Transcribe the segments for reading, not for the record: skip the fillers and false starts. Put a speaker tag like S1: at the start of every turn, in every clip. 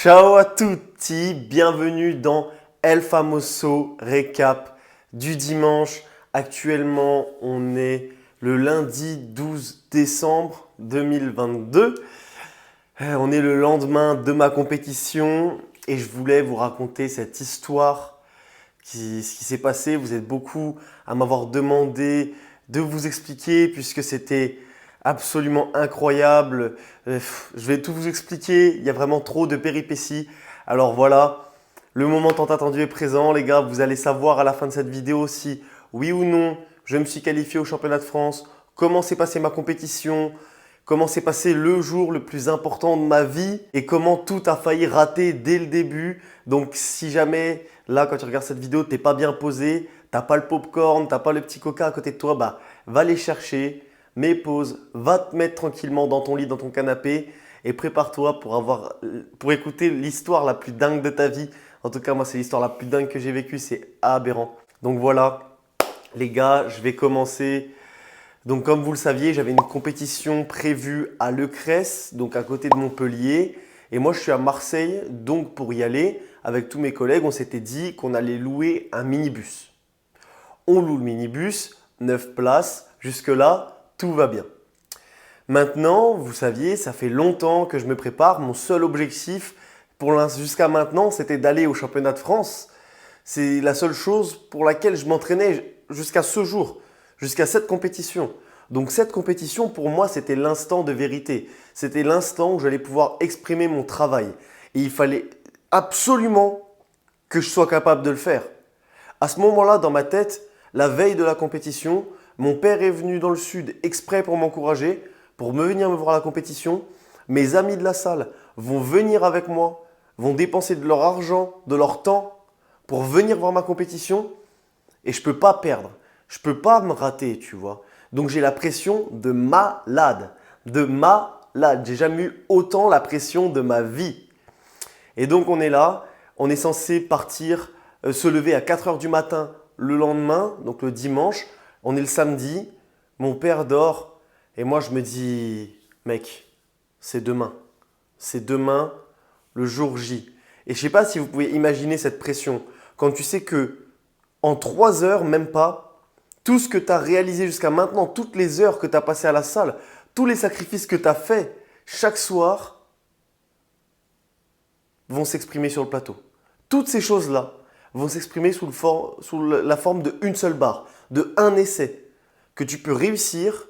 S1: Ciao à tutti, bienvenue dans El Famoso Récap du dimanche. Actuellement, on est le lundi 12 décembre 2022. On est le lendemain de ma compétition et je voulais vous raconter cette histoire, ce qui s'est passé. Vous êtes beaucoup à m'avoir demandé de vous expliquer puisque c'était absolument incroyable. Je vais tout vous expliquer, il y a vraiment trop de péripéties. Alors voilà, le moment tant attendu est présent les gars. Vous allez savoir à la fin de cette vidéo si oui ou non je me suis qualifié au championnat de France, comment s'est passée ma compétition, comment s'est passé le jour le plus important de ma vie et comment tout a failli rater dès le début. Donc si jamais là quand tu regardes cette vidéo t'es pas bien posé, t'as pas le popcorn, t'as pas le petit coca à côté de toi, bah va les chercher. Mets pause, va te mettre tranquillement dans ton lit, dans ton canapé et prépare-toi pour écouter l'histoire la plus dingue de ta vie. En tout cas, moi, c'est l'histoire la plus dingue que j'ai vécue, c'est aberrant. Donc voilà, les gars, je vais commencer. Donc comme vous le saviez, j'avais une compétition prévue à Le Crest, donc à côté de Montpellier. Et moi, je suis à Marseille, donc pour y aller, avec tous mes collègues, on s'était dit qu'on allait louer un minibus. On loue le minibus, 9 places, jusque-là, tout va bien. Maintenant, vous saviez, ça fait longtemps que je me prépare. Mon seul objectif jusqu'à maintenant, c'était d'aller au championnat de France. C'est la seule chose pour laquelle je m'entraînais jusqu'à ce jour, jusqu'à cette compétition. Donc cette compétition, pour moi, c'était l'instant de vérité. C'était l'instant où j'allais pouvoir exprimer mon travail. Et il fallait absolument que je sois capable de le faire. À ce moment-là, dans ma tête, la veille de la compétition, mon père est venu dans le sud exprès pour m'encourager, pour venir me voir à la compétition. Mes amis de la salle vont venir avec moi, vont dépenser de leur argent, de leur temps pour venir voir ma compétition. Et je ne peux pas perdre, je ne peux pas me rater, tu vois. Donc j'ai la pression de malade, de malade. J'ai jamais eu autant la pression de ma vie. Et donc on est là, on est censé partir, se lever à 4 h du matin le lendemain, donc le dimanche. On est le samedi, mon père dort et moi je me dis « Mec, c'est demain le jour J ». Et je ne sais pas si vous pouvez imaginer cette pression quand tu sais que en 3 heures, même pas, tout ce que tu as réalisé jusqu'à maintenant, toutes les heures que tu as passées à la salle, tous les sacrifices que tu as faits chaque soir vont s'exprimer sur le plateau. Toutes ces choses-là vont s'exprimer sous la forme d'une seule barre, de un essai que tu peux réussir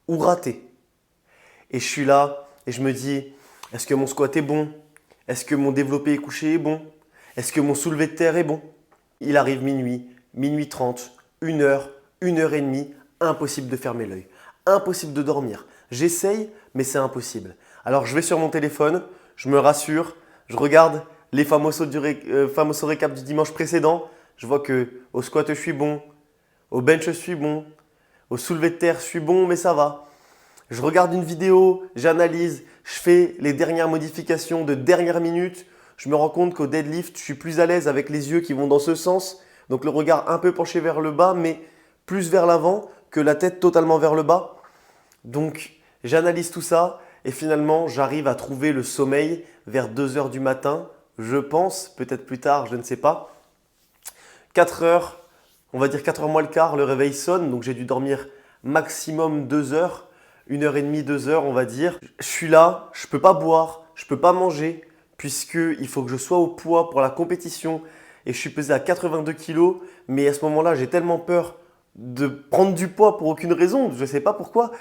S1: ou rater. Et je suis là et je me dis, est-ce que mon squat est bon? Est-ce que mon développé et couché est bon? Est-ce que mon soulevé de terre est bon? Il arrive minuit, minuit 30, 1 heure, 1 heure et demie, impossible de fermer l'œil, impossible de dormir. J'essaye, mais c'est impossible. Alors je vais sur mon téléphone, je me rassure, je regarde les famosos récap du dimanche précédent. Je vois que au squat je suis bon, au bench je suis bon, au soulevé de terre je suis bon, mais ça va. Je regarde une vidéo, j'analyse, je fais les dernières modifications de dernière minute. Je me rends compte qu'au deadlift, je suis plus à l'aise avec les yeux qui vont dans ce sens. Donc le regard un peu penché vers le bas, mais plus vers l'avant que la tête totalement vers le bas. Donc j'analyse tout ça et finalement j'arrive à trouver le sommeil vers 2 h du matin. Je pense, peut-être plus tard, je ne sais pas. 4 heures, on va dire 4 h moins le quart, le réveil sonne. Donc j'ai dû dormir maximum 2 heures, 1 h 30, 2 heures on va dire. Je suis là, je ne peux pas boire, je ne peux pas manger puisqu'il faut que je sois au poids pour la compétition. Et je suis pesé à 82 kg. Mais à ce moment-là, j'ai tellement peur de prendre du poids pour aucune raison. Je ne sais pas pourquoi.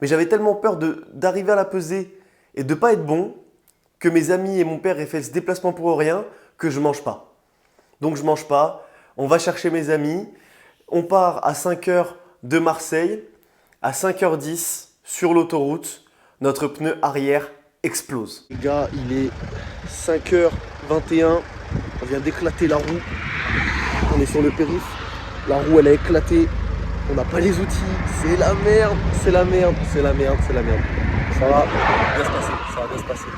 S1: Mais j'avais tellement peur d'arriver à la pesée et de ne pas être bon que mes amis et mon père aient fait ce déplacement pour rien, que je ne mange pas. Donc je ne mange pas, on va chercher mes amis, on part à 5 h de Marseille, à 5 h 10 sur l'autoroute, notre pneu arrière explose. Les gars, il est 5 h 21, on vient d'éclater la roue, on est sur le périph', la roue elle a éclaté, on n'a pas les outils, c'est la merde, c'est la merde, c'est la merde, c'est la merde. Ça va bien se passer, ça va bien se passer.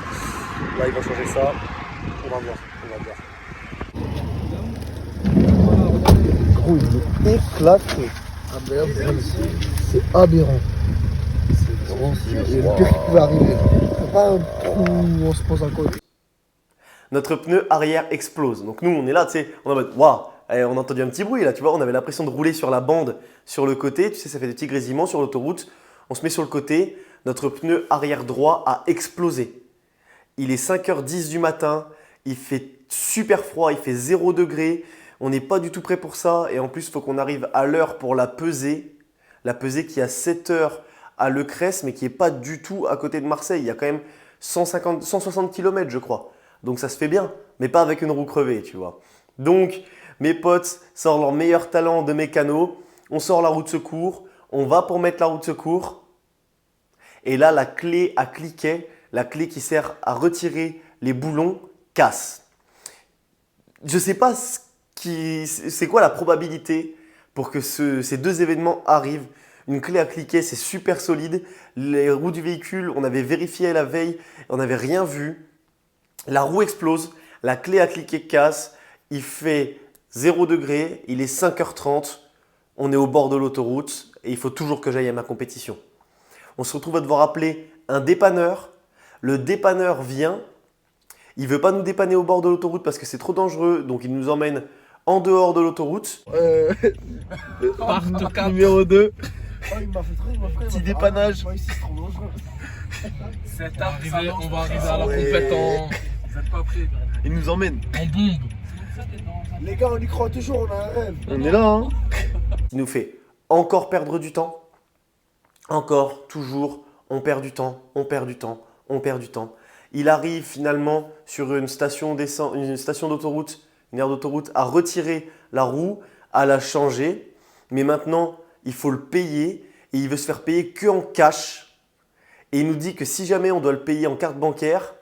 S1: Là, il va changer ça. On va voir, Gros, il est éclaté. C'est aberrant. C'est le pire qui pouvait arriver. Pas un trou où on se pose un côté. notre pneu arrière explose. Donc nous, on est là, tu sais, on est en mode waouh, on a entendu un petit bruit là, tu vois, on avait l'impression de rouler sur la bande sur le côté, tu sais, ça fait des petits grésillements sur l'autoroute. On se met sur le côté, notre pneu arrière droit a explosé. Il est 5h10 du matin, il fait super froid, il fait 0 degré, on n'est pas du tout prêt pour ça et en plus, il faut qu'on arrive à l'heure pour la pesée qui est à 7 heures à Le Crest, mais qui n'est pas du tout à côté de Marseille. Il y a quand même 160 km, je crois. Donc ça se fait bien, mais pas avec une roue crevée, tu vois. Donc, mes potes sortent leur meilleur talent de mécano. On sort la roue de secours, on va pour mettre la roue de secours. Et là, la clé à cliquet, la clé qui sert à retirer les boulons, casse. Je ne sais pas c'est quoi la probabilité pour que ces deux événements arrivent. Une clé à cliquet, c'est super solide. Les roues du véhicule, on avait vérifié la veille, on n'avait rien vu. La roue explose, la clé à cliquet casse, il fait 0 degré, il est 5h30, on est au bord de l'autoroute et il faut toujours que j'aille à ma compétition. On se retrouve à devoir appeler un dépanneur. Le dépanneur vient, il ne veut pas nous dépanner au bord de l'autoroute parce que c'est trop dangereux, donc il nous emmène en dehors de l'autoroute. Numéro 2.
S2: Il m'a fait trop,
S1: Petit dépannage.
S3: C'est arrivé, on va arriver à la compète en. Vous êtes pas prêts?
S1: Il nous emmène.
S3: En bombe.
S2: Les gars, on y croit toujours, on a un rêve.
S1: On est là, hein. Il nous fait encore perdre du temps. Encore, toujours, on perd du temps, on perd du temps, on perd du temps. Il arrive finalement sur une station d'autoroute, une aire d'autoroute, à retirer la roue, à la changer. Mais maintenant, il faut le payer et il veut se faire payer qu'en cash. Et il nous dit que si jamais on doit le payer en carte bancaire,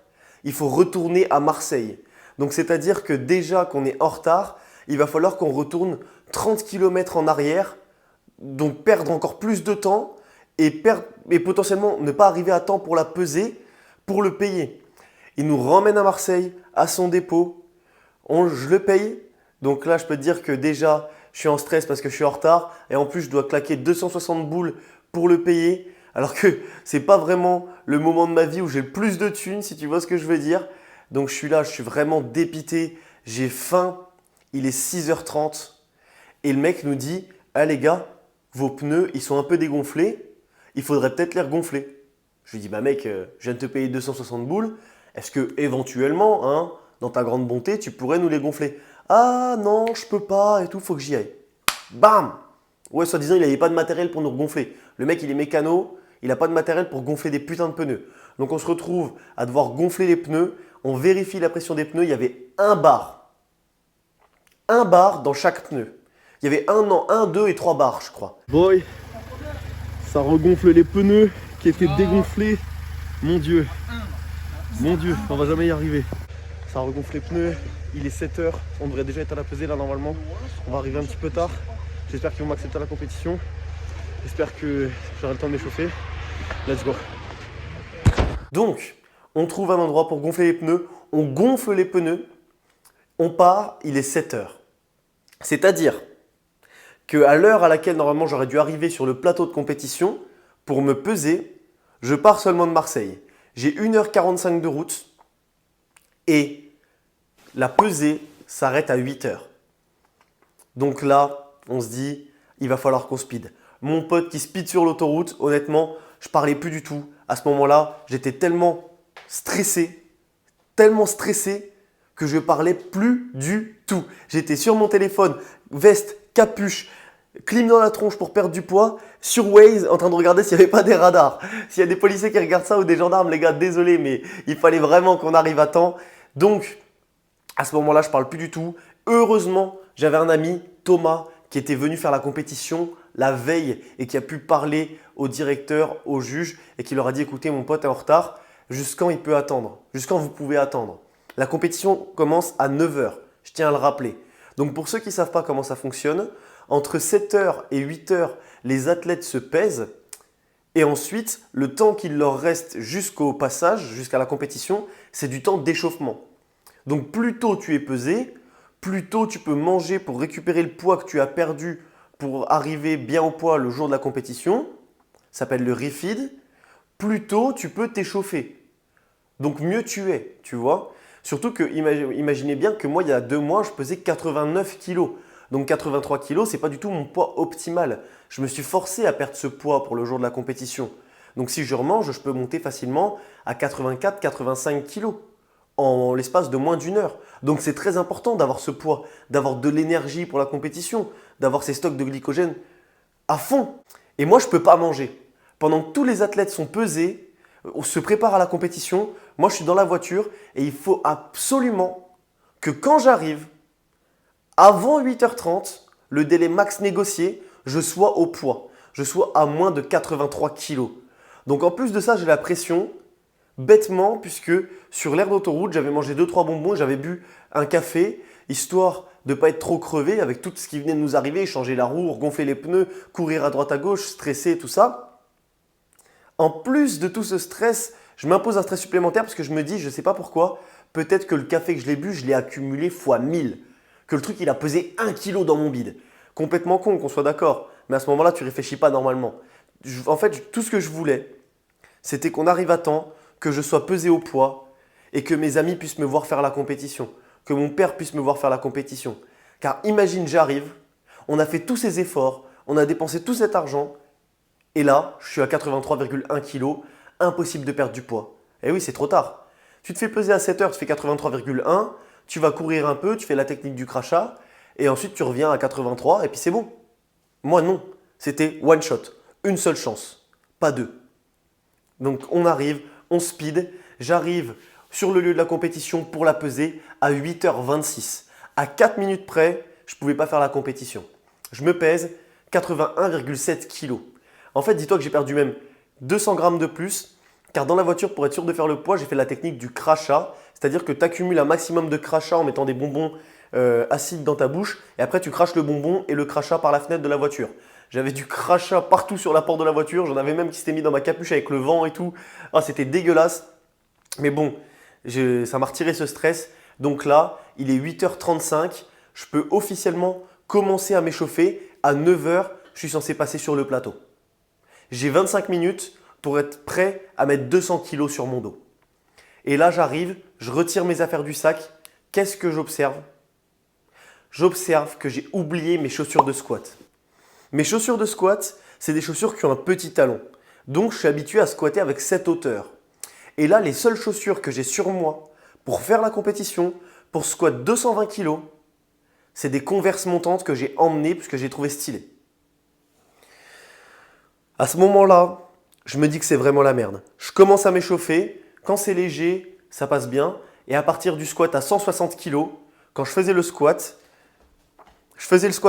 S1: il faut retourner à Marseille. Donc c'est-à-dire que déjà qu'on est en retard, il va falloir qu'on retourne 30 km en arrière, donc perdre encore plus de temps et potentiellement ne pas arriver à temps pour la peser, pour le payer. Il nous ramène à Marseille, à son dépôt, je le paye. Donc là, je peux te dire que déjà, je suis en stress parce que je suis en retard et en plus, je dois claquer 260 boules pour le payer. Alors que ce n'est pas vraiment le moment de ma vie où j'ai le plus de thunes, si tu vois ce que je veux dire. Donc je suis là, je suis vraiment dépité, j'ai faim, il est 6h30 et le mec nous dit « Ah les gars, vos pneus, ils sont un peu dégonflés, il faudrait peut-être les regonfler. » Je lui dis « Bah mec, je viens de te payer 260 boules, est-ce que éventuellement, hein, dans ta grande bonté, tu pourrais nous les gonfler ?»« Ah non, je peux pas et tout, faut que j'y aille. » Bam! Ouais, soi-disant, il n'avait pas de matériel pour nous regonfler. Le mec, il est mécano, il n'a pas de matériel pour gonfler des putains de pneus. Donc on se retrouve à devoir gonfler les pneus. On vérifie la pression des pneus. Il y avait un bar. Un bar dans chaque pneu. Il y avait un, 2 et 3 bars, je crois. Boy, ça regonfle les pneus qui étaient dégonflés. Mon Dieu. Mon Dieu, on va jamais y arriver. Ça regonfle les pneus. Il est 7h. On devrait déjà être à la pesée là normalement. On va arriver un petit peu tard. J'espère qu'ils vont m'accepter à la compétition. J'espère que j'aurai le temps de m'échauffer. Let's go. Donc, on trouve un endroit pour gonfler les pneus. On gonfle les pneus. On part, il est 7h. C'est-à-dire qu'à l'heure à laquelle normalement j'aurais dû arriver sur le plateau de compétition, pour me peser, je pars seulement de Marseille. J'ai 1h45 de route et la pesée s'arrête à 8h. Donc là, on se dit, il va falloir qu'on speed. Mon pote qui speed sur l'autoroute, honnêtement, je parlais plus du tout. À ce moment-là, j'étais tellement stressé que je parlais plus du tout. J'étais sur mon téléphone, veste, capuche, clim dans la tronche pour perdre du poids, sur Waze, en train de regarder s'il n'y avait pas des radars. S'il y a des policiers qui regardent ça ou des gendarmes, les gars, désolé, mais il fallait vraiment qu'on arrive à temps. Donc, à ce moment-là, je parle plus du tout. Heureusement, j'avais un ami, Thomas, qui était venu faire la compétition la veille et qui a pu parler au directeur, au juge et qui leur a dit « Écoutez, mon pote est en retard, jusqu'quand il peut attendre? Jusqu'quand vous pouvez attendre ?» La compétition commence à 9h, je tiens à le rappeler. Donc pour ceux qui ne savent pas comment ça fonctionne, entre 7h et 8h, les athlètes se pèsent et ensuite, le temps qu'il leur reste jusqu'au passage, jusqu'à la compétition, c'est du temps d'échauffement. Donc plus tôt tu es pesé, plus tôt tu peux manger pour récupérer le poids que tu as perdu pour arriver bien au poids le jour de la compétition. Ça s'appelle le refeed. Plus tôt tu peux t'échauffer. Donc mieux tu es, tu vois. Surtout que imaginez bien que moi, il y a 2 mois, je pesais 89 kg. Donc 83 kg, ce n'est pas du tout mon poids optimal. Je me suis forcé à perdre ce poids pour le jour de la compétition. Donc si je remange, je peux monter facilement à 84-85 kg en l'espace de moins d'1 heure. Donc c'est très important d'avoir ce poids, d'avoir de l'énergie pour la compétition, d'avoir ces stocks de glycogène à fond. Et moi, je ne peux pas manger. Pendant que tous les athlètes sont pesés, on se prépare à la compétition, moi je suis dans la voiture et il faut absolument que quand j'arrive, avant 8h30, le délai max négocié, je sois au poids. Je sois à moins de 83 kg. Donc en plus de ça, j'ai la pression, bêtement, puisque sur l'aire d'autoroute, j'avais mangé 2-3 bonbons, j'avais bu un café, histoire de ne pas être trop crevé avec tout ce qui venait de nous arriver, changer la roue, gonfler les pneus, courir à droite à gauche, stresser, tout ça. En plus de tout ce stress, je m'impose un stress supplémentaire parce que je me dis, je ne sais pas pourquoi, peut-être que le café que je l'ai bu, je l'ai accumulé fois 1000. Que le truc, il a pesé 1 kg dans mon bide. Complètement con, qu'on soit d'accord. Mais à ce moment-là, tu ne réfléchis pas normalement. En fait, tout ce que je voulais, c'était qu'on arrive à temps, que je sois pesé au poids et que mes amis puissent me voir faire la compétition. Que mon père puisse me voir faire la compétition. Car imagine, j'arrive, on a fait tous ces efforts, on a dépensé tout cet argent et là, je suis à 83,1 kg, impossible de perdre du poids. Et oui, c'est trop tard. Tu te fais peser à 7 heures, tu fais 83,1, tu vas courir un peu, tu fais la technique du crachat et ensuite tu reviens à 83 et puis c'est bon. Moi non, c'était one shot, une seule chance, pas deux. Donc on arrive, on speed, j'arrive sur le lieu de la compétition pour la peser à 8h26. À 4 minutes près, je ne pouvais pas faire la compétition. Je me pèse 81,7 kg. En fait, dis-toi que j'ai perdu même 200 grammes de plus, car dans la voiture, pour être sûr de faire le poids, j'ai fait la technique du crachat, c'est-à-dire que tu accumules un maximum de crachat en mettant des bonbons acides dans ta bouche, et après tu craches le bonbon et le crachat par la fenêtre de la voiture. J'avais du crachat partout sur la porte de la voiture, j'en avais même qui s'était mis dans ma capuche avec le vent et tout. Ah, c'était dégueulasse, mais bon, ça m'a retiré ce stress. Donc là, il est 8h35, je peux officiellement commencer à m'échauffer. À 9h, je suis censé passer sur le plateau. J'ai 25 minutes pour être prêt à mettre 200 kg sur mon dos. Et là, j'arrive, je retire mes affaires du sac. Qu'est-ce que j'observe? J'observe que j'ai oublié mes chaussures de squat. Mes chaussures de squat, c'est des chaussures qui ont un petit talon. Donc, je suis habitué à squatter avec cette hauteur. Et là, les seules chaussures que j'ai sur moi pour faire la compétition, pour squat 220 kg, c'est des Converse montantes que j'ai emmenées puisque j'ai trouvé stylées. À ce moment-là, je me dis que c'est vraiment la merde. Je commence à m'échauffer. Quand c'est léger, ça passe bien. Et à partir du squat à 160 kg, quand je faisais le squat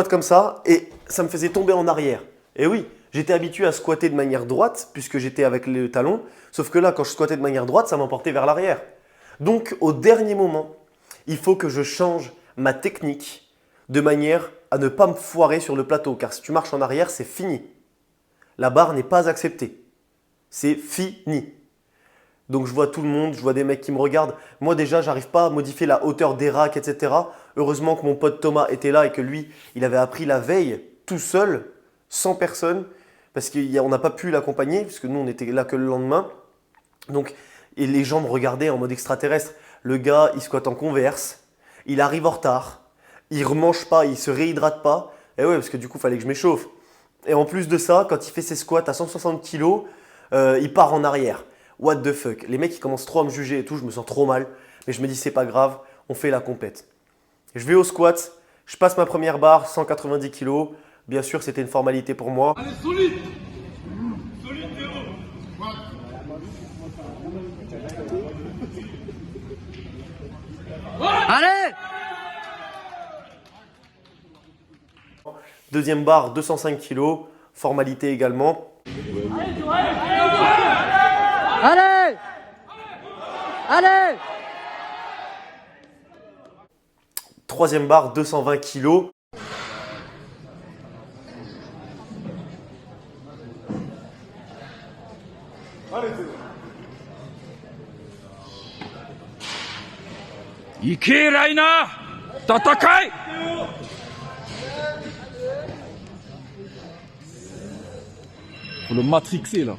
S1: comme ça et ça me faisait tomber en arrière. Et oui, j'étais habitué à squatter de manière droite puisque j'étais avec le talon. Sauf que là, quand je squattais de manière droite, ça m'emportait vers l'arrière. Donc, au dernier moment, il faut que je change ma technique de manière à ne pas me foirer sur le plateau. Car si tu marches en arrière, c'est fini. La barre n'est pas acceptée. C'est fini. Donc je vois tout le monde, je vois des mecs qui me regardent. Moi déjà, j'arrive pas à modifier la hauteur des racks, etc. Heureusement que mon pote Thomas était là et que lui, il avait appris la veille, tout seul, sans personne. Parce qu'on n'a pas pu l'accompagner, puisque nous, on n'était là que le lendemain. Donc, et les gens me regardaient en mode extraterrestre. Le gars, il squatte en Converse, il arrive en retard, il ne remange pas, il ne se réhydrate pas. Et ouais, parce que du coup, il fallait que je m'échauffe. Et en plus de ça, quand il fait ses squats à 160 kg, il part en arrière. What the fuck? Les mecs, ils commencent trop à me juger et tout, je me sens trop mal. Mais je me dis, c'est pas grave, on fait la compète. Je vais au squat, je passe ma première barre, 190 kg. Bien sûr, c'était une formalité pour moi.
S3: Allez, solide! Solide, Théo!
S4: Allez!
S1: Deuxième barre, 205 kg, formalité également.
S4: Allez! Allez!
S1: Troisième barre, 220 kg.
S3: Ike, Raina! Tatakai! Faut le matrixer là.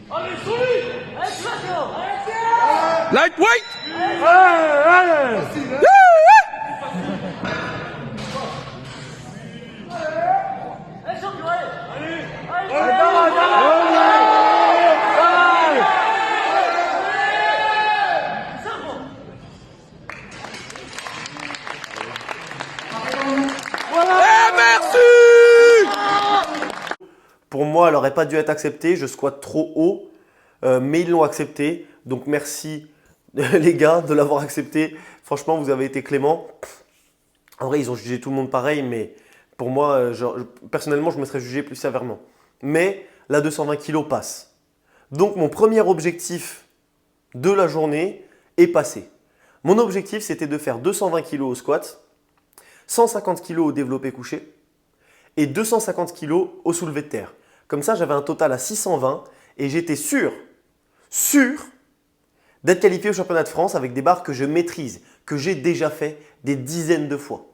S3: Lightweight!
S1: Pour moi, elle n'aurait pas dû être acceptée. Je squatte trop haut, mais ils l'ont accepté. Donc merci les gars de l'avoir accepté. Franchement, vous avez été cléments. En vrai, ils ont jugé tout le monde pareil, mais pour moi, personnellement, je me serais jugé plus sévèrement. Mais la 220 kg passe. Donc mon premier objectif de la journée est passé. Mon objectif, c'était de faire 220 kg au squat, 150 kg au développé couché et 250 kg au soulevé de terre. Comme ça, j'avais un total à 620 et j'étais sûr d'être qualifié au championnat de France avec des barres que je maîtrise, que j'ai déjà fait des dizaines de fois.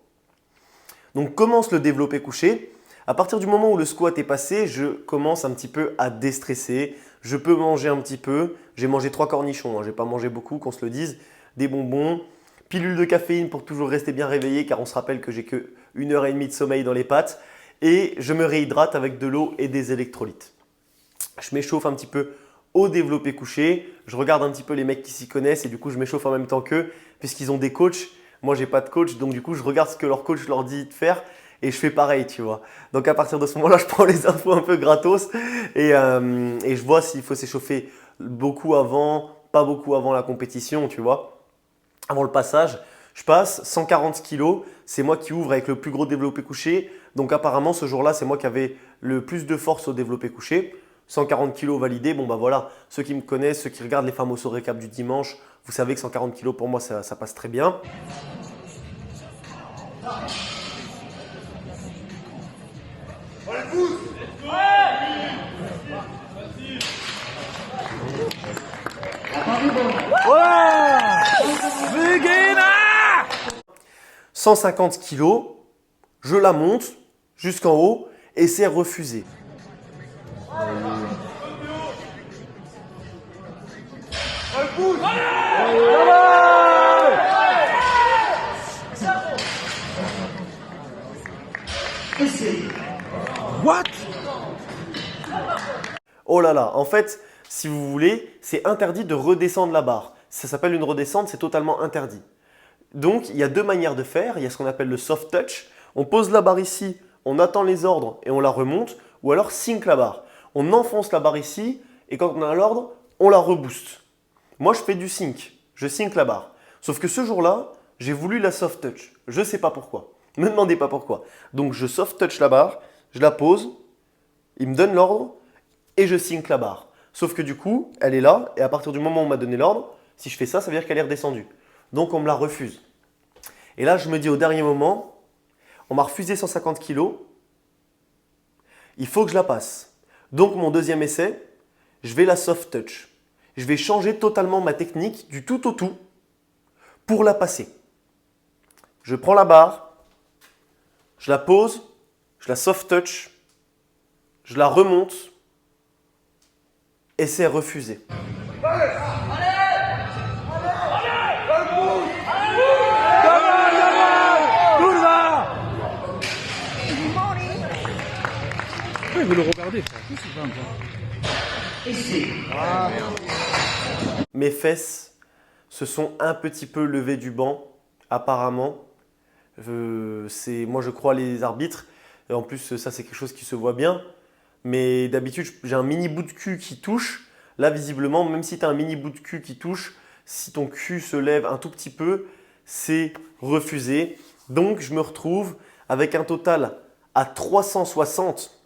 S1: Donc commence le développé couché. À partir du moment où le squat est passé, je commence un petit peu à déstresser. Je peux manger un petit peu. J'ai mangé 3 cornichons, je n'ai pas mangé beaucoup, qu'on se le dise. Des bonbons, pilule de caféine pour toujours rester bien réveillé car on se rappelle que j'ai que 1h30 de sommeil dans les pattes. Et je me réhydrate avec de l'eau et des électrolytes. Je m'échauffe un petit peu au développé couché. Je regarde un petit peu les mecs qui s'y connaissent et du coup je m'échauffe en même temps qu'eux puisqu'ils ont des coachs. Moi j'ai pas de coach donc du coup je regarde ce que leur coach leur dit de faire et je fais pareil, tu vois. Donc à partir de ce moment-là, je prends les infos un peu gratos et je vois s'il faut s'échauffer beaucoup avant, pas beaucoup avant la compétition, tu vois. Avant le passage, je passe 140 kg, c'est moi qui ouvre avec le plus gros développé couché. Donc apparemment ce jour-là, c'est moi qui avais le plus de force au développé couché. 140 kg validé, bon bah voilà, ceux qui me connaissent, ceux qui regardent les Famoso récap du dimanche, vous savez que 140 kg pour moi ça passe très bien.
S3: Vegana
S1: 150 kg, je la monte jusqu'en haut et c'est refusé.
S3: What?
S1: Oh là là, en fait, si vous voulez, c'est interdit de redescendre la barre. Ça s'appelle une redescente, c'est totalement interdit. Donc, il y a deux manières de faire. Il y a ce qu'on appelle le soft touch. On pose la barre ici, on attend les ordres et on la remonte. Ou alors sync la barre. On enfonce la barre ici et quand on a l'ordre, on la rebooste. Moi, je fais du sync. Je sync la barre. Sauf que ce jour-là, j'ai voulu la soft touch. Je ne sais pas pourquoi. Ne me demandez pas pourquoi. Donc, je soft touch la barre, je la pose, il me donne l'ordre et je sync la barre. Sauf que du coup, elle est là et à partir du moment où on m'a donné l'ordre, si je fais ça, ça veut dire qu'elle est redescendue. Donc, on me la refuse. Et là, je me dis au dernier moment, on m'a refusé 150 kg. Il faut que je la passe. Donc, mon deuxième essai, je vais la soft touch. Je vais changer totalement ma technique du tout au tout pour la passer. Je prends la barre, je la pose, je la soft touch, je la remonte et c'est refusé.
S3: Il veut le regarder, frère.
S1: Mes fesses se sont un petit peu levées du banc, apparemment. Moi, je crois les arbitres. Et en plus, ça, c'est quelque chose qui se voit bien. Mais d'habitude, j'ai un mini bout de cul qui touche. Là, visiblement, même si tu as un mini bout de cul qui touche, si ton cul se lève un tout petit peu, c'est refusé. Donc, je me retrouve avec un total à 360,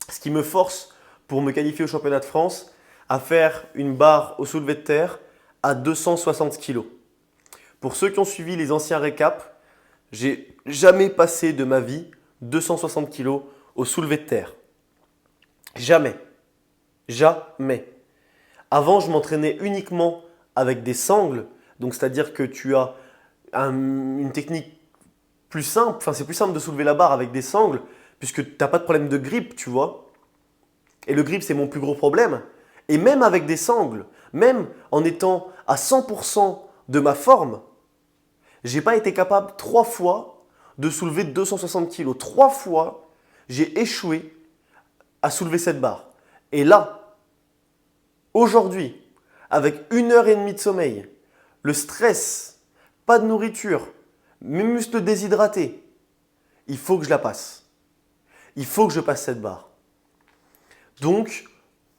S1: ce qui me force pour me qualifier au championnat de France à faire une barre au soulevé de terre à 260 kg. Pour ceux qui ont suivi les anciens récaps, j'ai jamais passé de ma vie 260 kg au soulevé de terre. Jamais. Jamais. Avant, je m'entraînais uniquement avec des sangles. Donc, c'est-à-dire que tu as une technique plus simple. Enfin, c'est plus simple de soulever la barre avec des sangles puisque tu n'as pas de problème de grip, tu vois. Et le grip, c'est mon plus gros problème. Et même avec des sangles, même en étant à 100% de ma forme, j'ai pas été capable 3 fois de soulever 260 kg. 3 fois, j'ai échoué à soulever cette barre. Et là, aujourd'hui, avec 1 heure et demie de sommeil, le stress, pas de nourriture, mes muscles déshydratés, il faut que je la passe. Il faut que je passe cette barre. Donc,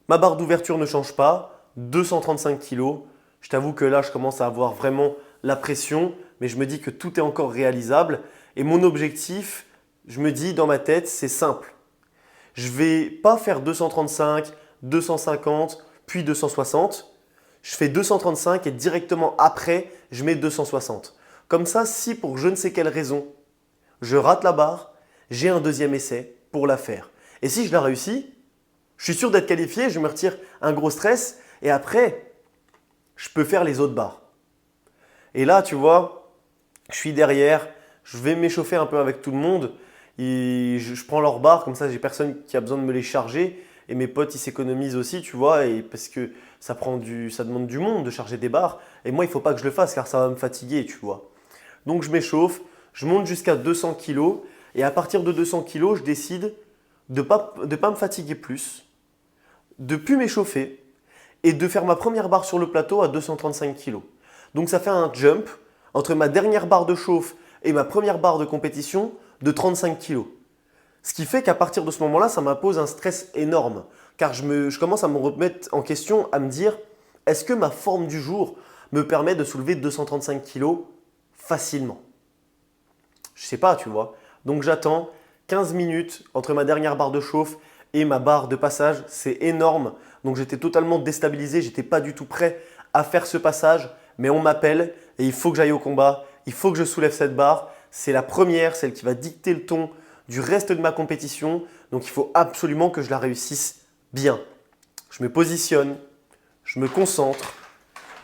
S1: ma barre d'ouverture ne change pas, 235 kg. Je t'avoue que là, je commence à avoir vraiment la pression, mais je me dis que tout est encore réalisable. Et mon objectif, je me dis dans ma tête, c'est simple. Je ne vais pas faire 235, 250, puis 260. Je fais 235 et directement après, je mets 260. Comme ça, si pour je ne sais quelle raison, je rate la barre, j'ai un deuxième essai pour la faire. Et si je la réussis, je suis sûr d'être qualifié, je me retire un gros stress et après, je peux faire les autres barres. Et là, tu vois, je suis derrière, je vais m'échauffer un peu avec tout le monde. Et je prends leurs barres, comme ça, j'ai personne qui a besoin de me les charger. Et mes potes, ils s'économisent aussi, tu vois, et parce que ça demande du monde de charger des barres. Et moi, il ne faut pas que je le fasse car ça va me fatiguer, tu vois. Donc, je m'échauffe, je monte jusqu'à 200 kg. Et à partir de 200 kg, je décide de ne pas me fatiguer plus, de ne plus m'échauffer et de faire ma première barre sur le plateau à 235 kg. Donc, ça fait un jump entre ma dernière barre de chauffe et ma première barre de compétition de 35 kg. Ce qui fait qu'à partir de ce moment-là, ça m'impose un stress énorme. Car je commence à me remettre en question, à me dire, est-ce que ma forme du jour me permet de soulever 235 kg facilement? Je ne sais pas, tu vois. Donc j'attends 15 minutes entre ma dernière barre de chauffe et ma barre de passage. C'est énorme. Donc j'étais totalement déstabilisé, j'étais pas du tout prêt à faire ce passage. Mais on m'appelle et il faut que j'aille au combat. Il faut que je soulève cette barre. C'est la première, celle qui va dicter le ton du reste de ma compétition. Donc il faut absolument que je la réussisse bien. Je me positionne, je me concentre,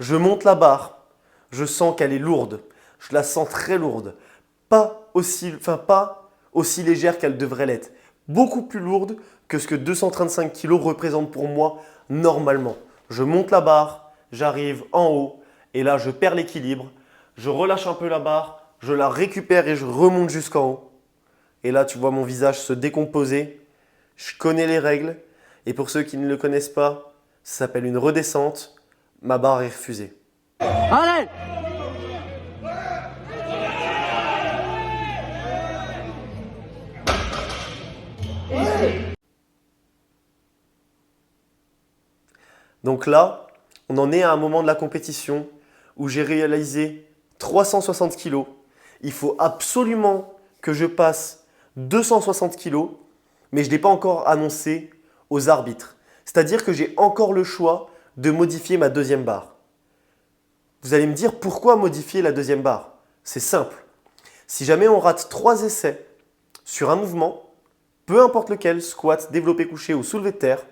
S1: je monte la barre. Je sens qu'elle est lourde. Je la sens très lourde. Pas aussi légère qu'elle devrait l'être. Beaucoup plus lourde que ce que 235 kg représente pour moi normalement. Je monte la barre, j'arrive en haut et là je perds l'équilibre. Je relâche un peu la barre, je la récupère et je remonte jusqu'en haut. Et là, tu vois mon visage se décomposer. Je connais les règles. Et pour ceux qui ne le connaissent pas, ça s'appelle une redescente. Ma barre est refusée.
S4: Allez!
S1: Donc là, on en est à un moment de la compétition où j'ai réalisé 360 kg. Il faut absolument que je passe 260 kg, mais je ne l'ai pas encore annoncé aux arbitres. C'est-à-dire que j'ai encore le choix de modifier ma deuxième barre. Vous allez me dire pourquoi modifier la deuxième barre? C'est simple. Si jamais on rate 3 essais sur un mouvement, peu importe lequel, squat, développé couché ou soulevé de terre,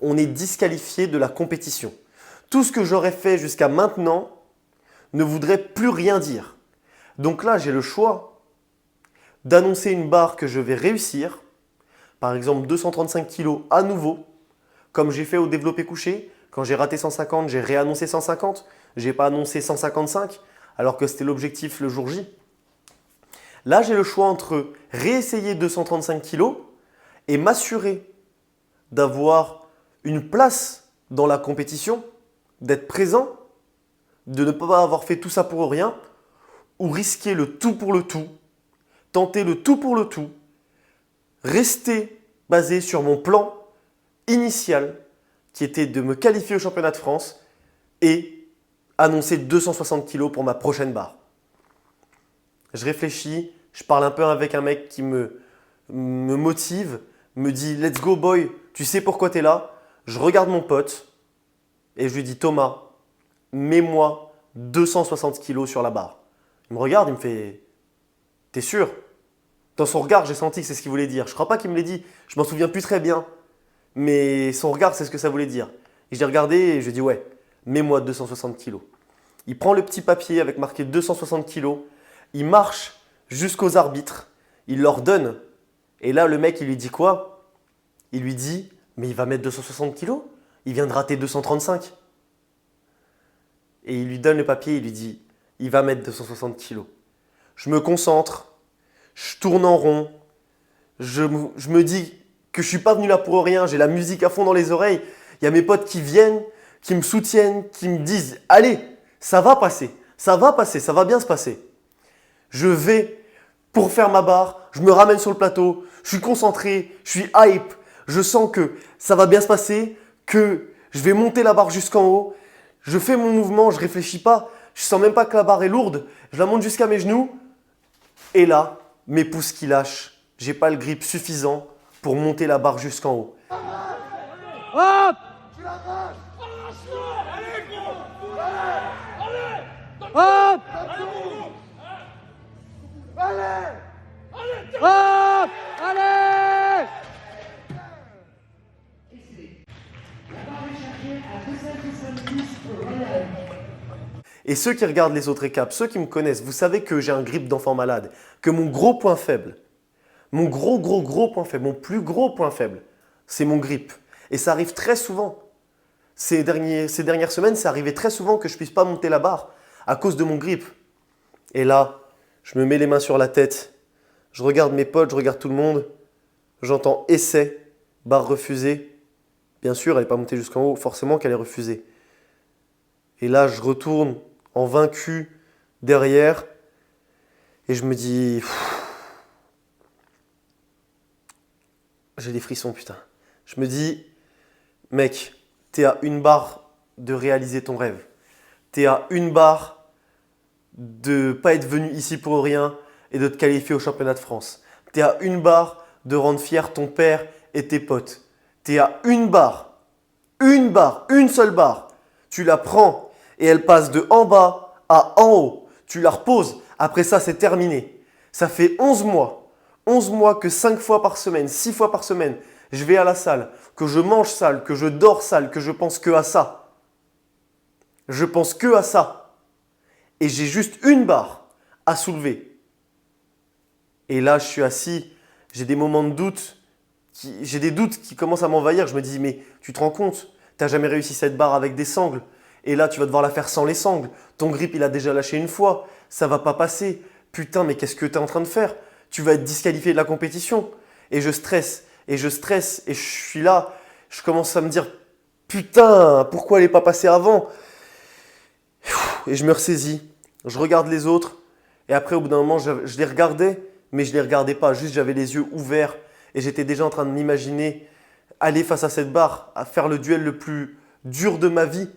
S1: on est disqualifié de la compétition. Tout ce que j'aurais fait jusqu'à maintenant ne voudrait plus rien dire. Donc là, j'ai le choix d'annoncer une barre que je vais réussir, par exemple 235 kg à nouveau, comme j'ai fait au développé couché. Quand j'ai raté 150, j'ai réannoncé 150. Je n'ai pas annoncé 155 alors que c'était l'objectif le jour J. Là, j'ai le choix entre réessayer 235 kg et m'assurer d'avoir une place dans la compétition, d'être présent, de ne pas avoir fait tout ça pour rien, ou risquer le tout pour le tout, tenter le tout pour le tout, rester basé sur mon plan initial qui était de me qualifier au championnat de France et annoncer 260 kg pour ma prochaine barre. Je réfléchis, je parle un peu avec un mec qui me motive, me dit « Let's go boy, tu sais pourquoi tu es là ?» Je regarde mon pote et je lui dis « Thomas, mets-moi 260 kg sur la barre. » Il me regarde, il me fait « T'es sûr ?» Dans son regard, j'ai senti que c'est ce qu'il voulait dire. Je ne crois pas qu'il me l'ait dit, je m'en souviens plus très bien. Mais son regard, c'est ce que ça voulait dire. Et je l'ai regardé et je lui ai dit « Ouais, mets-moi 260 kg. » Il prend le petit papier avec marqué 260 kg. Il marche jusqu'aux arbitres. Il leur donne. Et là, le mec, il lui dit quoi? Il lui dit « Mais il va mettre 260 kg? Il vient de rater 235. » Et il lui donne le papier. Il lui dit il va mettre 260 kilos. Je me concentre, je tourne en rond, je me dis que je ne suis pas venu là pour rien, j'ai la musique à fond dans les oreilles. Il y a mes potes qui viennent, qui me soutiennent, qui me disent « Allez, ça va passer, ça va passer, ça va bien se passer ». Je vais pour faire ma barre, je me ramène sur le plateau, je suis concentré, je suis hype, je sens que ça va bien se passer, que je vais monter la barre jusqu'en haut, je fais mon mouvement, je ne réfléchis pas, je ne sens même pas que la barre est lourde, je la monte jusqu'à mes genoux et là, mes pouces qui lâchent, je n'ai pas le grip suffisant pour monter la barre jusqu'en haut.
S4: Hop! Hop! Hop! Allez!
S1: Et ceux qui regardent les autres récaps, ceux qui me connaissent, vous savez que j'ai un grip d'enfant malade, que mon gros point faible, mon gros point faible, mon plus gros point faible, c'est mon grip. Et ça arrive très souvent. Ces dernières semaines, ça arrivait très souvent que je ne puisse pas monter la barre à cause de mon grip. Et là, je me mets les mains sur la tête, je regarde mes potes, je regarde tout le monde, j'entends essai, barre refusée. Bien sûr, elle n'est pas montée jusqu'en haut, forcément qu'elle est refusée. Et là, je retourne en vaincu derrière et je me dis... J'ai des frissons, putain. Je me dis, mec, t'es à une barre de réaliser ton rêve. T'es à une barre de pas être venu ici pour rien et de te qualifier au championnat de France. T'es à une barre de rendre fier ton père et tes potes. T'es à une seule barre. Tu la prends et elle passe de en bas à en haut. Tu la reposes, après ça c'est terminé. Ça fait 11 mois. 11 mois que 5 fois par semaine, 6 fois par semaine, je vais à la salle, que je mange sale, que je dors sale, que je pense que à ça. Je pense que à ça. Et j'ai juste une barre à soulever. Et là, je suis assis, j'ai des moments de doute, j'ai des doutes qui commencent à m'envahir. Je me dis, mais tu te rends compte, tu n'as jamais réussi cette barre avec des sangles. Et là, tu vas devoir la faire sans les sangles. Ton grip, il a déjà lâché une fois. Ça ne va pas passer. Putain, mais qu'est-ce que tu es en train de faire? Tu vas être disqualifié de la compétition. Et je stresse, et je suis là. Je commence à me dire, putain, pourquoi elle n'est pas passée avant? Et je me ressaisis. Je regarde les autres. Et après, au bout d'un moment, je les regardais, mais je ne les regardais pas. Juste, j'avais les yeux ouverts. Et j'étais déjà en train de m'imaginer aller face à cette barre, à faire le duel le plus dur de ma vie.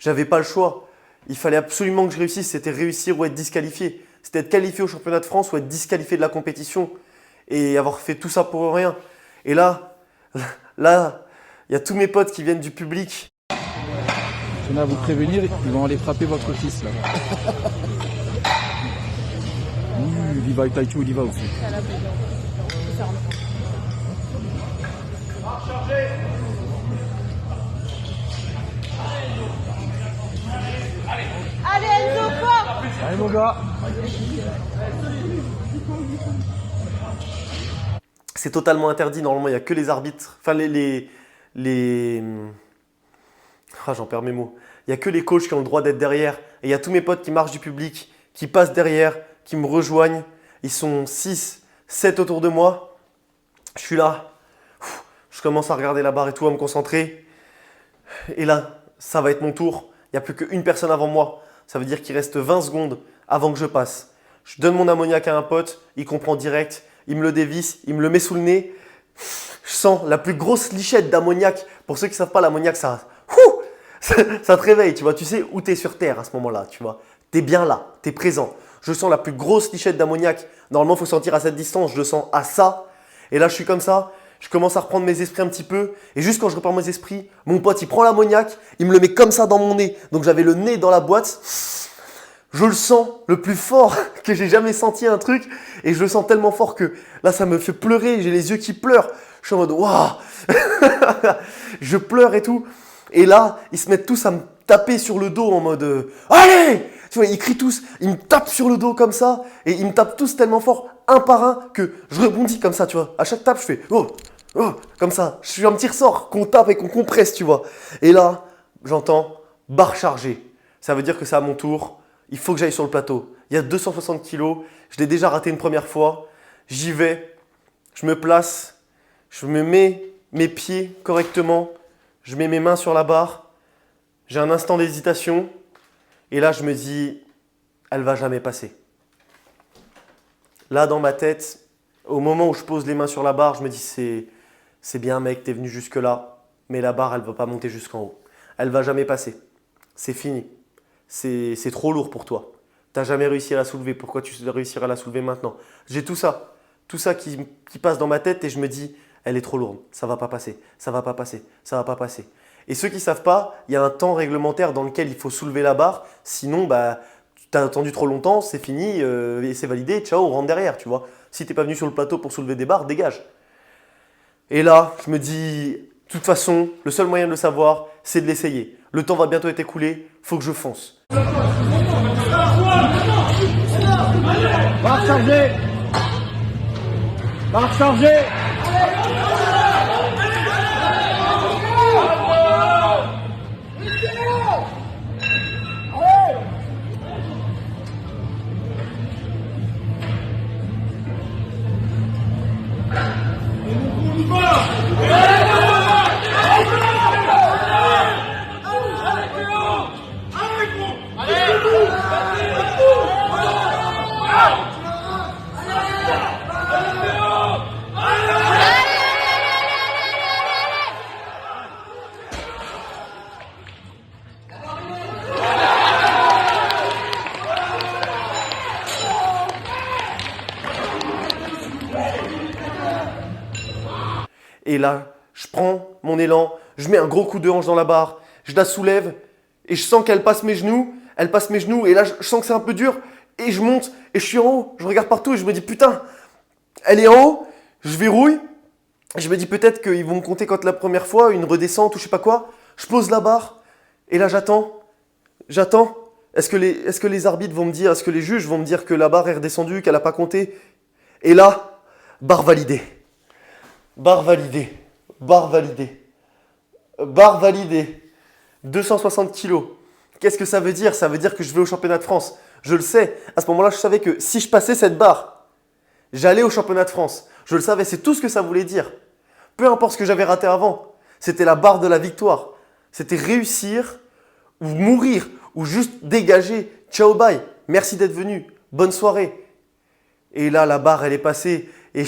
S1: J'avais pas le choix. Il fallait absolument que je réussisse. C'était réussir ou être disqualifié. C'était être qualifié au championnat de France ou être disqualifié de la compétition et avoir fait tout ça pour rien. Et là, il y a tous mes potes qui viennent du public.
S5: Je tenais à vous prévenir, ils vont aller frapper votre fils là. Il y va, Taichu, il y va aussi.
S6: Allez Enzo, fort!
S5: Allez mon gars!
S1: C'est totalement interdit. Normalement, il n'y a que les arbitres. Enfin, j'en perds mes mots. Il n'y a que les coachs qui ont le droit d'être derrière. Et il y a tous mes potes qui marchent du public, qui passent derrière, qui me rejoignent. Ils sont 6, 7 autour de moi. Je suis là. Je commence à regarder la barre et tout, à me concentrer. Et là, ça va être mon tour. Il n'y a plus qu'une personne avant moi. Ça veut dire qu'il reste 20 secondes avant que je passe. Je donne mon ammoniac à un pote, il comprend direct, il me le dévisse, il me le met sous le nez. Je sens la plus grosse lichette d'ammoniac. Pour ceux qui ne savent pas, l'ammoniac, ça te réveille, tu vois. Tu sais où tu es sur Terre à ce moment-là, tu vois. Tu es bien là, tu es présent. Je sens la plus grosse lichette d'ammoniac. Normalement, il faut sentir à cette distance, je le sens à ça. Et là, je suis comme ça. Je commence à reprendre mes esprits un petit peu. Et juste quand je reprends mes esprits, mon pote, il prend l'ammoniac, il me le met comme ça dans mon nez. Donc, j'avais le nez dans la boîte. Je le sens le plus fort que j'ai jamais senti un truc. Et je le sens tellement fort que là, ça me fait pleurer. J'ai les yeux qui pleurent. Je suis en mode, waouh. Je pleure et tout. Et là, ils se mettent tous à me taper sur le dos en mode, allez! Tu vois, ils crient tous. Ils me tapent sur le dos comme ça. Et ils me tapent tous tellement fort, un par un, que je rebondis comme ça, tu vois. À chaque tape, je fais, oh, comme ça. Je suis un petit ressort qu'on tape et qu'on compresse, tu vois. Et là, j'entends barre chargée. Ça veut dire que c'est à mon tour. Il faut que j'aille sur le plateau. Il y a 260 kilos. Je l'ai déjà raté une première fois. J'y vais. Je me place. Je me mets mes pieds correctement. Je mets mes mains sur la barre. J'ai un instant d'hésitation. Et là, je me dis, elle ne va jamais passer. Là, dans ma tête, au moment où je pose les mains sur la barre, je me dis, c'est bien mec, tu es venu jusque là. Mais la barre, elle ne va pas monter jusqu'en haut. Elle ne va jamais passer. C'est fini. C'est trop lourd pour toi. Tu n'as jamais réussi à la soulever. Pourquoi tu réussiras à la soulever maintenant? J'ai tout ça. Tout ça qui passe dans ma tête et je me dis, elle est trop lourde. Ça ne va pas passer. Ça ne va pas passer. Ça ne va pas passer. Et ceux qui ne savent pas, il y a un temps réglementaire dans lequel il faut soulever la barre. Sinon, tu as attendu trop longtemps, c'est fini, et c'est validé. Ciao, on rentre derrière, tu vois. Si tu n'es pas venu sur le plateau pour soulever des barres, dégage. Et là, je me dis, de toute façon, le seul moyen de le savoir, c'est de l'essayer. Le temps va bientôt être écoulé, faut que je fonce.
S4: Barre chargée. Barre chargée.
S1: Et là, je prends mon élan, je mets un gros coup de hanche dans la barre, je la soulève et je sens qu'elle passe mes genoux. Elle passe mes genoux et là, je sens que c'est un peu dur et je monte et je suis en haut. Je regarde partout et je me dis putain, elle est en haut, je verrouille. Je me dis peut-être qu'ils vont me compter quand la première fois, une redescente ou je sais pas quoi. Je pose la barre et là, j'attends. J'attends. Est-ce que les arbitres vont me dire, est-ce que les juges vont me dire que la barre est redescendue, qu'elle n'a pas compté? Et là, barre validée. Barre validée. Barre validée. Barre validée. 260 kilos. Qu'est-ce que ça veut dire? Ça veut dire que je vais au championnat de France. Je le sais. À ce moment-là, je savais que si je passais cette barre, j'allais au championnat de France. Je le savais. C'est tout ce que ça voulait dire. Peu importe ce que j'avais raté avant. C'était la barre de la victoire. C'était réussir ou mourir ou juste dégager. Ciao, bye. Merci d'être venu. Bonne soirée. Et là, la barre, elle est passée. Et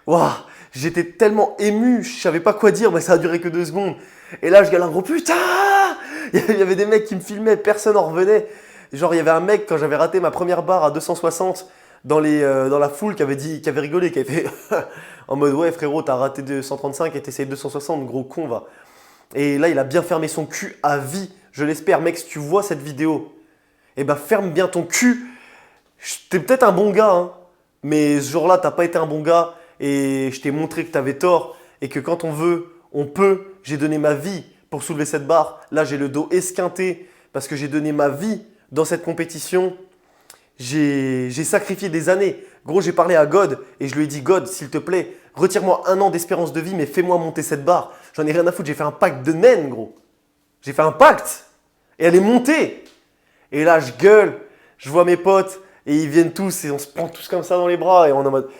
S1: waouh, j'étais tellement ému. Je savais pas quoi dire, mais ça a duré que 2 secondes. Et là, je gueule un gros putain. Il y avait des mecs qui me filmaient, personne n'en revenait. Genre, il y avait un mec, quand j'avais raté ma première barre à 260 dans la foule, qui avait rigolé, qui avait fait en mode ouais, frérot, t'as raté 235 et t'essayes 260, gros con, va. Et là, il a bien fermé son cul à vie. Je l'espère, mec, si tu vois cette vidéo, eh ben, ferme bien ton cul. T'es peut-être un bon gars, hein, mais ce jour-là, t'as pas été un bon gars et je t'ai montré que t'avais tort et que quand on veut, on peut. J'ai donné ma vie pour soulever cette barre. Là, j'ai le dos esquinté parce que j'ai donné ma vie dans cette compétition. J'ai sacrifié des années. Gros, j'ai parlé à God et je lui ai dit, God, s'il te plaît, retire-moi 1 an d'espérance de vie, mais fais-moi monter cette barre. J'en ai rien à foutre, j'ai fait un pacte de naine, gros. J'ai fait un pacte et elle est montée. Et là, je gueule, je vois mes potes et ils viennent tous et on se prend tous comme ça dans les bras et on est en mode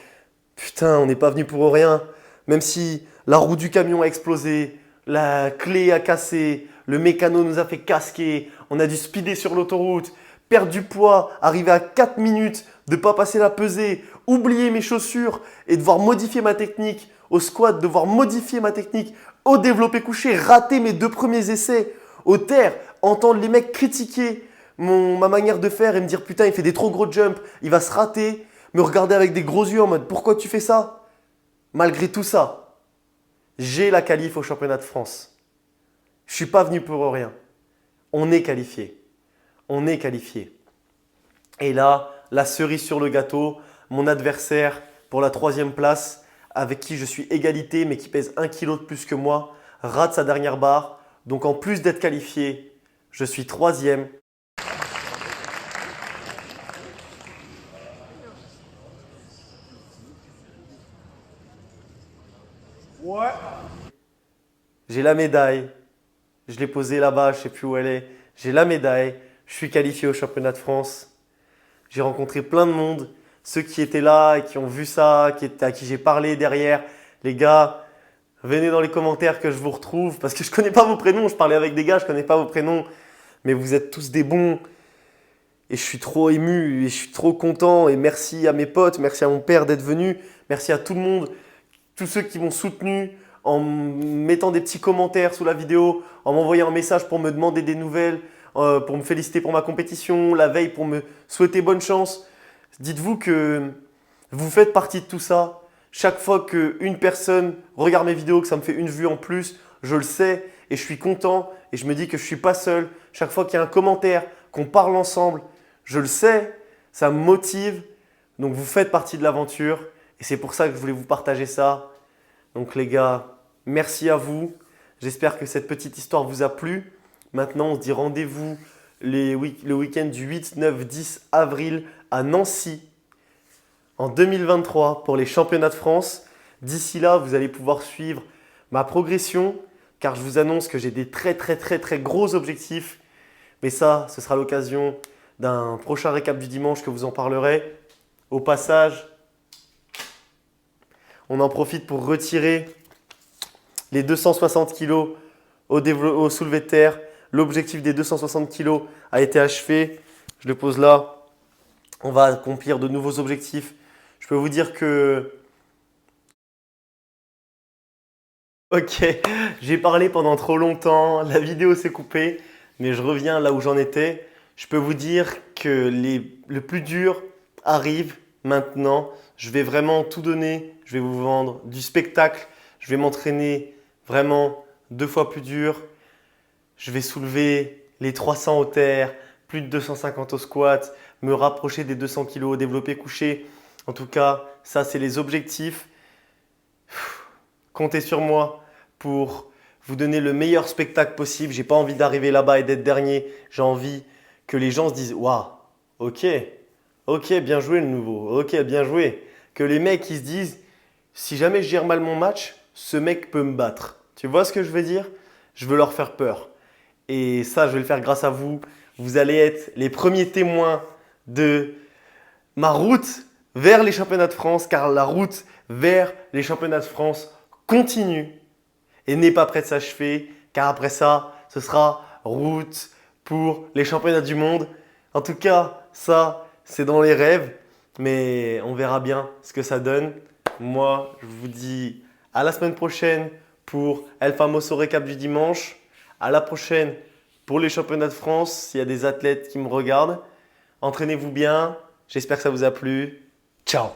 S1: putain, on n'est pas venu pour rien. Même si la roue du camion a explosé, la clé a cassé, le mécano nous a fait casquer, on a dû speeder sur l'autoroute, perdre du poids, arriver à 4 minutes, de ne pas passer la pesée, oublier mes chaussures et devoir modifier ma technique au squat, devoir modifier ma technique au développé couché, rater mes 2 premiers essais au terre, entendre les mecs critiquer ma manière de faire et me dire putain, il fait des trop gros jumps, il va se rater, me regarder avec des gros yeux en mode pourquoi tu fais ça? Malgré tout ça, j'ai la qualif au championnat de France. Je ne suis pas venu pour rien. On est qualifié. On est qualifié. Et là, la cerise sur le gâteau, mon adversaire pour la 3e place, avec qui je suis égalité mais qui pèse 1 kg de plus que moi, rate sa dernière barre. Donc en plus d'être qualifié, je suis 3e.
S2: Ouais.
S1: J'ai la médaille. Je l'ai posée là-bas, je ne sais plus où elle est. J'ai la médaille. Je Je suis qualifié au championnat de France. J'ai rencontré plein de monde. Ceux qui étaient là et qui ont vu ça, à qui j'ai parlé derrière. Les gars, venez dans les commentaires que je vous retrouve. Parce que je ne connais pas vos prénoms. Je parlais avec des gars, je ne connais pas vos prénoms. Mais vous êtes tous des bons. Et je suis trop ému et je suis trop content. Et merci à mes potes, merci à mon père d'être venu. Merci à tout le monde, tous ceux qui m'ont soutenu en mettant des petits commentaires sous la vidéo, en m'envoyant un message pour me demander des nouvelles, pour me féliciter pour ma compétition, la veille pour me souhaiter bonne chance. Dites-vous que vous faites partie de tout ça. Chaque fois qu'une personne regarde mes vidéos, que ça me fait une vue en plus, je le sais et je suis content et je me dis que je ne suis pas seul. Chaque fois qu'il y a un commentaire, qu'on parle ensemble, je le sais, ça me motive. Donc vous faites partie de l'aventure et c'est pour ça que je voulais vous partager ça. Donc les gars, merci à vous. J'espère que cette petite histoire vous a plu. Maintenant, on se dit rendez-vous le week-end du 8, 9, 10 avril à Nancy en 2023 pour les championnats de France. D'ici là, vous allez pouvoir suivre ma progression car je vous annonce que j'ai des très gros objectifs. Mais ça, ce sera l'occasion d'un prochain récap du dimanche que vous en parlerez. Au passage, on en profite pour retirer les 260 kg au soulevé de terre. L'objectif des 260 kg a été achevé. Je le pose là. On va accomplir de nouveaux objectifs. Je peux vous dire que… Ok, j'ai parlé pendant trop longtemps. La vidéo s'est coupée. Mais je reviens là où j'en étais. Je peux vous dire que le plus dur arrive maintenant. Je vais vraiment tout donner. Je vais vous vendre du spectacle. Je vais m'entraîner vraiment 2 fois plus dur. Je vais soulever les 300 au terre, plus de 250 au squat, me rapprocher des 200 kg au développé couché. En tout cas, ça, c'est les objectifs. Comptez sur moi pour vous donner le meilleur spectacle possible. Je n'ai pas envie d'arriver là-bas et d'être dernier. J'ai envie que les gens se disent « Waouh, ok, bien joué le nouveau, ok, bien joué ». Que les mecs ils se disent « Si jamais je gère mal mon match, ce mec peut me battre ». Tu vois ce que je veux dire? Je veux leur faire peur. Et ça, je vais le faire grâce à vous. Vous allez être les premiers témoins de ma route vers les championnats de France, car la route vers les championnats de France continue et n'est pas près de s'achever, car après ça, ce sera route pour les championnats du monde. En tout cas, ça, c'est dans les rêves, mais on verra bien ce que ça donne. Moi, je vous dis à la semaine prochaine pour El Famoso Récap du dimanche. À la prochaine pour les championnats de France, s'il y a des athlètes qui me regardent. Entraînez-vous bien. J'espère que ça vous a plu. Ciao!